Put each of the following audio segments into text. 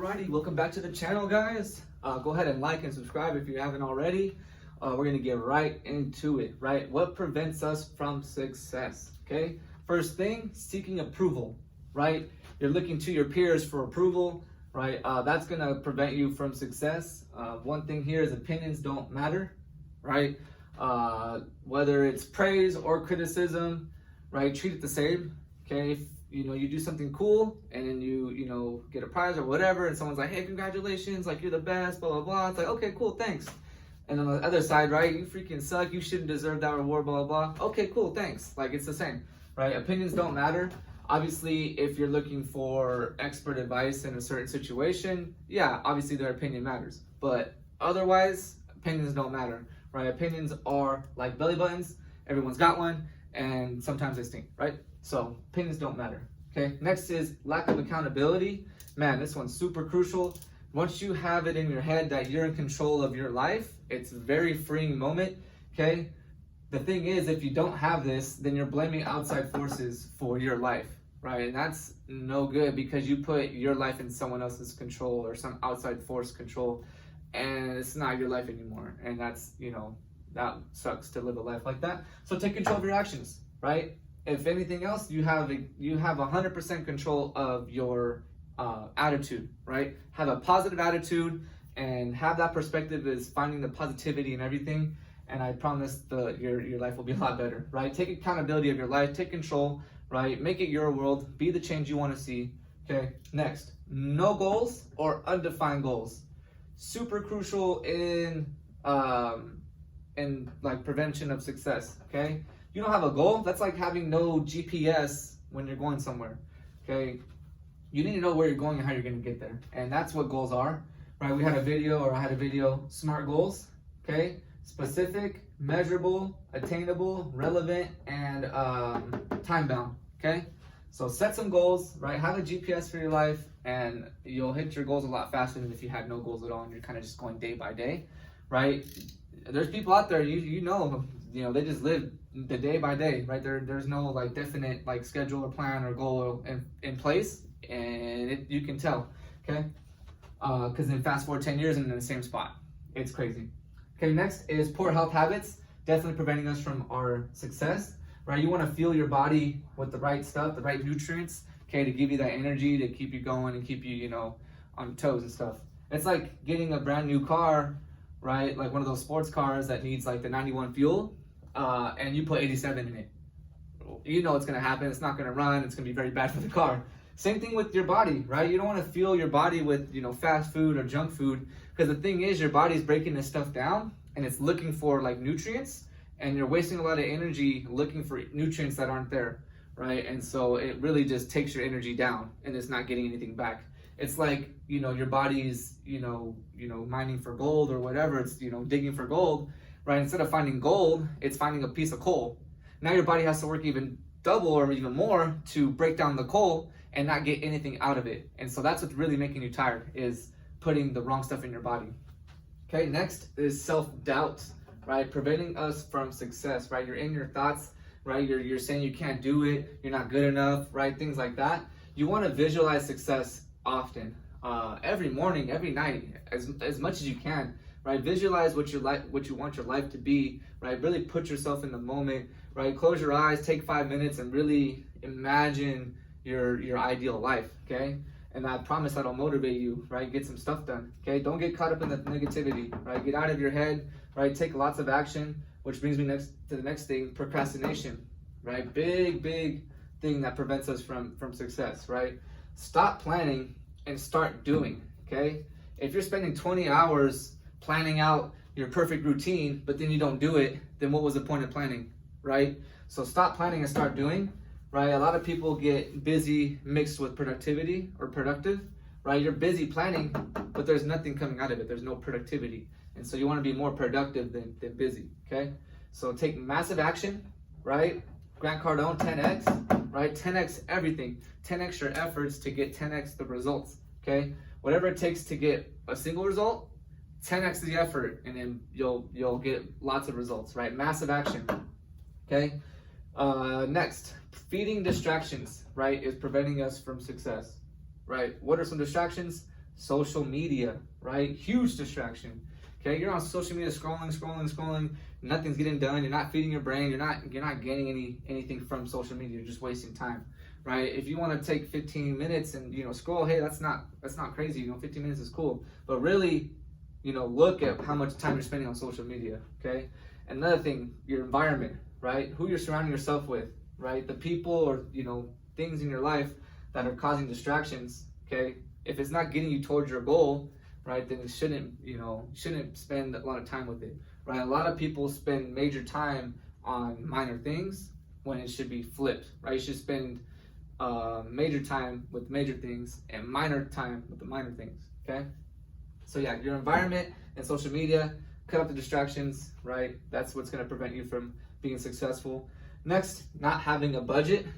Alrighty, welcome back to the channel, guys. Go ahead and like and subscribe if you haven't already. We're gonna get right into it, right? What prevents us from success, okay? First thing, seeking approval, right? You're looking to your peers for approval, right? That's gonna prevent you from success. One thing here is opinions don't matter, right? Whether it's praise or criticism, right? Treat it the same, okay? If you do something cool and then you get a prize or whatever, and someone's like, hey, congratulations, like you're the best, blah, blah, blah. It's like, okay, cool, thanks. And on the other side, right, you freaking suck, you shouldn't deserve that reward, blah, blah, blah. Okay, cool, thanks. Like, it's the same, right? Opinions don't matter. Obviously, if you're looking for expert advice in a certain situation, yeah, obviously their opinion matters. But otherwise, opinions don't matter, right? Opinions are like belly buttons. Everyone's got one, and sometimes they stink, right? So opinions don't matter, okay? Next is lack of accountability. Man, this one's super crucial. Once you have it in your head that you're in control of your life, it's a very freeing moment, okay? The thing is, if you don't have this, then you're blaming outside forces for your life, right? And that's no good because you put your life in someone else's control or some outside force control, and it's not your life anymore. And that's, that sucks to live a life like that. So take control of your actions, right? If anything else, you have 100% control of your attitude, right? Have a positive attitude and have that perspective is finding the positivity in everything. And I promise your life will be a lot better, right? Take accountability of your life, take control, right? Make it your world, be the change you want to see, okay? Next, no goals or undefined goals. Super crucial in like prevention of success, okay? You don't have a goal, that's like having no GPS when you're going somewhere, okay? You need to know where you're going and how you're gonna get there. And that's what goals are, right? I had a video, SMART goals, okay? Specific, measurable, attainable, relevant, and time-bound, okay? So set some goals, right? Have a GPS for your life, and you'll hit your goals a lot faster than if you had no goals at all and you're kind of just going day by day, right? There's people out there, they just live the day by day, right? There's no like definite like schedule or plan or goal in place, and you can tell, okay? Because then fast forward 10 years and in the same spot. It's crazy. Okay, next is poor health habits, definitely preventing us from our success, right? You want to fuel your body with the right stuff, the right nutrients, okay, to give you that energy, to keep you going and keep you, on toes and stuff. It's like getting a brand new car, right? Like one of those sports cars that needs like the 91 fuel, and you put 87 in it. You know it's gonna happen, it's not gonna run, it's gonna be very bad for the car. Same thing with your body, right? You don't wanna fuel your body with, fast food or junk food, because the thing is your body's breaking this stuff down and it's looking for like nutrients, and you're wasting a lot of energy looking for nutrients that aren't there, right? And so it really just takes your energy down and it's not getting anything back. It's like, your body's, mining for gold or whatever, it's, digging for gold, right? Instead of finding gold, it's finding a piece of coal. Now your body has to work even double or even more to break down the coal and not get anything out of it. And so that's what's really making you tired, is putting the wrong stuff in your body. Okay, next is self-doubt, right? Preventing us from success, right? You're in your thoughts, right? You're saying you can't do it, you're not good enough, right? Things like that. You want to visualize success often, every morning, every night, as much as you can, right? Visualize what you want your life to be, right? Really put yourself in the moment, right? Close your eyes, take 5 minutes and really imagine your ideal life, okay? And I promise that'll motivate you, right? Get some stuff done, okay? Don't get caught up in the negativity, right? Get out of your head, right? Take lots of action, which brings me to the next thing, procrastination, right? Big thing that prevents us from success, right? Stop planning and start doing, okay? If you're spending 20 hours planning out your perfect routine, but then you don't do it, then what was the point of planning, right? So stop planning and start doing, right? A lot of people get busy mixed with productivity or productive, right? You're busy planning, but there's nothing coming out of it. There's no productivity. And so you want to be more productive than busy, okay? So take massive action, right? Grant Cardone, 10x, right? 10x everything. 10x your efforts to get 10x the results, okay? Whatever it takes to get a single result, 10x the effort, and then you'll get lots of results, right? Massive action, okay? Next, feeding distractions, right, is preventing us from success, right? What are some distractions? social media, right? Huge distraction. Okay, you're on social media scrolling, nothing's getting done, you're not feeding your brain, you're not gaining anything from social media, you're just wasting time, right? If you want to take 15 minutes and scroll, hey, that's not crazy, 15 minutes is cool. But really, look at how much time you're spending on social media, okay? Another thing, your environment, right? Who you're surrounding yourself with, right? The people or things in your life that are causing distractions, okay? If it's not getting you towards your goal, right, then you shouldn't spend a lot of time with it, right? A lot of people spend major time on minor things when it should be flipped, right? You should spend major time with major things and minor time with the minor things, okay? So yeah, your environment and social media, cut out the distractions, right? That's what's going to prevent you from being successful. Next, not having a budget,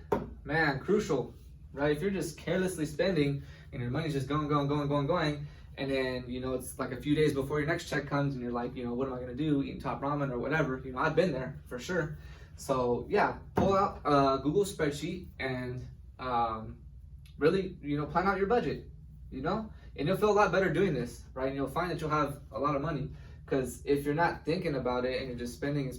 man, crucial, right? If you're just carelessly spending and your money's just going, and then it's like a few days before your next check comes and you're like, what am I gonna do, eating top ramen or whatever, I've been there for sure. So yeah, pull out a Google spreadsheet and really plan out your budget, and you'll feel a lot better doing this, right? And you'll find that you'll have a lot of money, because if you're not thinking about it and you're just spending,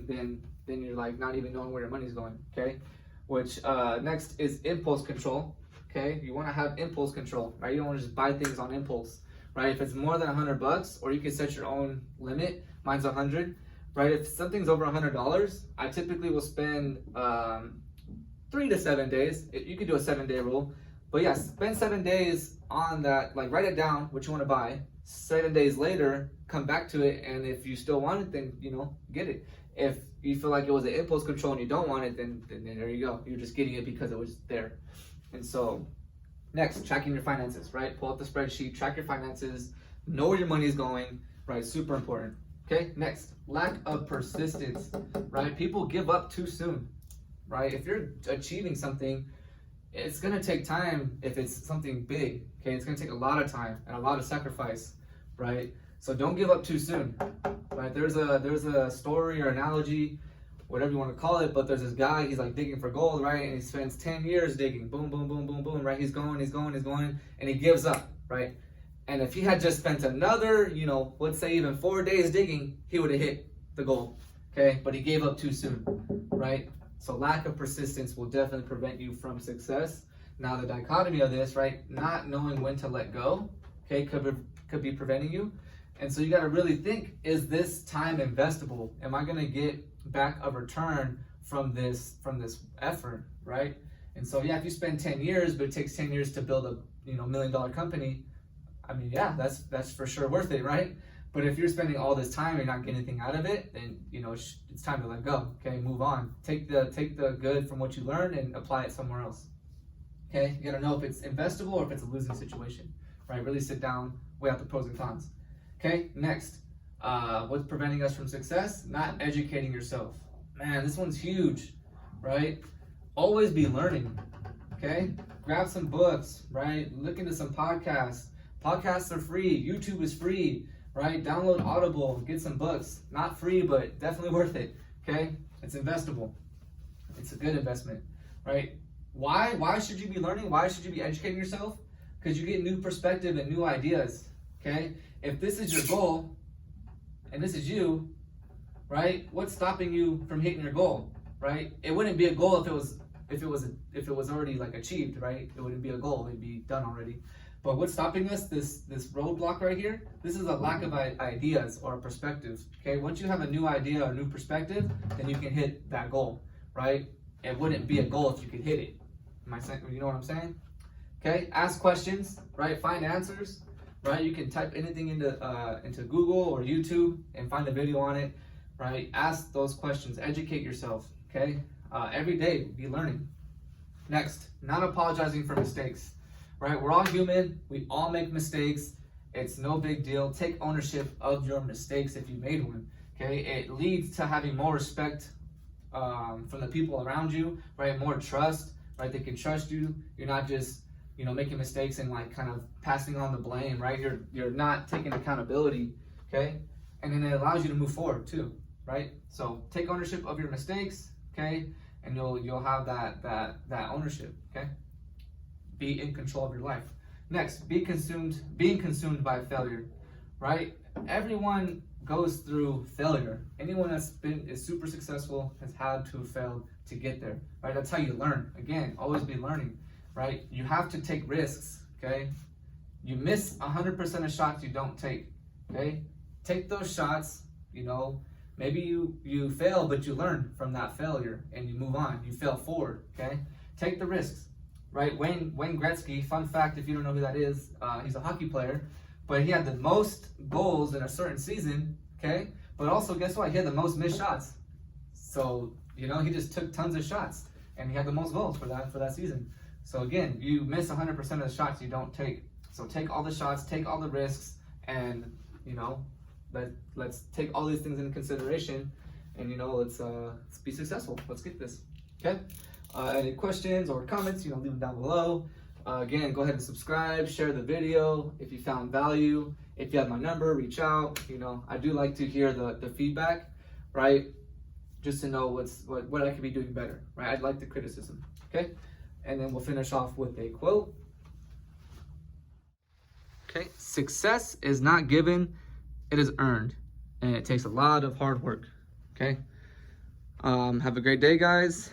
then you're like not even knowing where your money's going, okay? Which next is impulse control. Okay, you want to have impulse control, right? You don't want to just buy things on impulse, right? If it's more than $100, or you can set your own limit. Mine's 100, right? If something's over $100, I typically will spend 3 to 7 days. You could do a 7-day rule, but yeah, spend 7 days on that. Like, write it down what you want to buy. 7 days later, come back to it, and if you still want it, then get it. If you feel like it was an impulse control and you don't want it, then there you go. You're just getting it because it was there. And so, next, tracking your finances, right? Pull up the spreadsheet, track your finances, know where your money is going, right? Super important. Okay, next, lack of persistence, right? People give up too soon, right? If you're achieving something, it's gonna take time. If it's something big, okay, it's gonna take a lot of time and a lot of sacrifice, right? So don't give up too soon, right? There's a story or analogy, whatever you want to call it, but there's this guy, he's like digging for gold, right? And he spends 10 years digging, boom, right? He's going, and he gives up, right? And if he had just spent another, let's say even 4 days digging, he would have hit the goal, okay? But he gave up too soon, right? So lack of persistence will definitely prevent you from success. Now the dichotomy of this, right? Not knowing when to let go, okay, could be preventing you. And so you got to really think, is this time investable? Am I going to get back a return from this effort, right? And so yeah, if you spend 10 years, but it takes 10 years to build a $1 million company, I mean, yeah, that's for sure worth it, right? But if you're spending all this time and not getting anything out of it, then it's time to let go. Okay, move on. Take the good from what you learned and apply it somewhere else. Okay, you gotta know if it's investable or if it's a losing situation, right? Really sit down, weigh out the pros and cons. Okay, next, what's preventing us from success? Not educating yourself. Man, this one's huge, right? Always be learning. Okay, grab some books, right? Look into some podcasts. Podcasts are free. YouTube is free. Right? Download Audible, get some books. Not free, but definitely worth it. Okay? It's investable. It's a good investment. Right? Why should you be learning? Why should you be educating yourself? Because you get new perspective and new ideas. Okay? If this is your goal and this is you, right? What's stopping you from hitting your goal? Right? It wouldn't be a goal if it was already like achieved, right? It wouldn't be a goal, it'd be done already. But what's stopping us, this roadblock right here, this is a lack of ideas or a perspective, okay? Once you have a new idea or a new perspective, then you can hit that goal, right? It wouldn't be a goal if you could hit it. Am I saying, you know what I'm saying? Okay, ask questions, right? Find answers, right? You can type anything into Google or YouTube and find a video on it, right? Ask those questions, educate yourself, okay? Every day, be learning. Next, not apologizing for mistakes. Right, we're all human. We all make mistakes. It's no big deal. Take ownership of your mistakes if you made one. Okay, it leads to having more respect from the people around you. Right, more trust. Right, they can trust you. You're not just making mistakes and like kind of passing on the blame. Right, you're not taking accountability. Okay, and then it allows you to move forward too. Right, so take ownership of your mistakes. Okay, and you'll have that ownership. Okay. Be in control of your life. Next, being consumed by failure, right? Everyone goes through failure. Anyone is super successful has had to fail to get there, right? That's how you learn. Again, always be learning, right? You have to take risks, okay? You miss 100% of shots you don't take, okay? Take those shots, you know, maybe you fail, but you learn from that failure and you move on. You fail forward, okay? Take the risks, right? Wayne Gretzky, fun fact if you don't know who that is, he's a hockey player, but he had the most goals in a certain season, okay? But also, guess what? He had the most missed shots. So, you know, he just took tons of shots and he had the most goals for that season. So again, you miss 100% of the shots you don't take. So take all the shots, take all the risks, and, you know, let's take all these things into consideration, and, you know, let's be successful. Let's get this, okay? Any questions or comments, you know, leave them down below. Again, go ahead and subscribe, share the video if you found value. If you have my number, reach out. You know, I do like to hear the feedback, right? Just to know what I could be doing better, right? I'd like the criticism, okay? And then we'll finish off with a quote. Okay, success is not given, it is earned, and it takes a lot of hard work, okay? Have a great day, guys.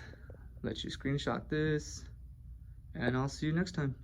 Let you screenshot this, and I'll see you next time.